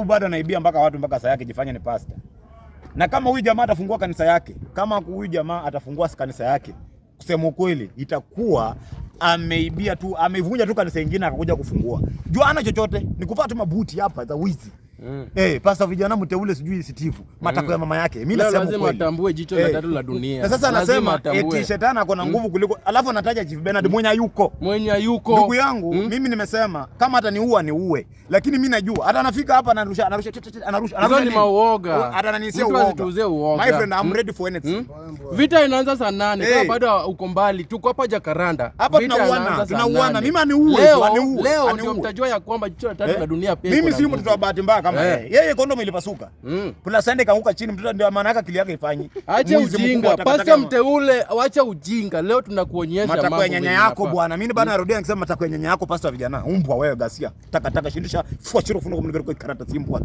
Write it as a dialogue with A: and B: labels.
A: Bado anaibia mpaka watu mpaka saa yake jifanya ni pastor. Na kama huyu jamaa atafungua kanisa yake, kama huyu jamaa atafungua kanisa yake, kusema ukweli itakuwa ameibia tu, amevunja tu kanisa lingine akakuja kufungua. Jua ana chochote, ni kuvaa tu mabuti hapa za wizi. Pastor vijana mteule sijui Steve, matako ya mama yake. Mimi nasema
B: lazima atambue jicho la tatu la dunia.
A: Na sasa anasema eti shetani ako na nguvu kuliko, alafu anataja Chief Bernard mwenye yuko. Ndugu yangu, mimi nimesema kama hata niua niue. Lakini mimi najua hata anafika hapa anarusha.
B: Hizo ni mauoga.
A: Hata ananisia uoga. My friend, I'm ready for anything.
B: Vita inaanza saa 8 kama bado uko mbali. Tuko hapa Jacaranda.
A: Hapa tunauana. Mimi aniue.
B: Leo ndio mtajua ya kwamba jicho la tatu la dunia pia.
A: Mimi si mtoto wa bahati mbaya kama yeye kondomu ilipasuka. Kuna sande kaanguka chini, mtoto ndio maana yake akili yake ifanye.
B: Acha ujinga. Pastor mteule, acha ujinga. Leo tunakuonyesha mambo.
A: Matako ya nyanya yako bwana. Mimi bado narudia nikisema matako ya nyanya yako pastor vijana. Umbwa wewe Gasia. Taka shindisha fua chiro funo kumnikero kwa karata simbwa.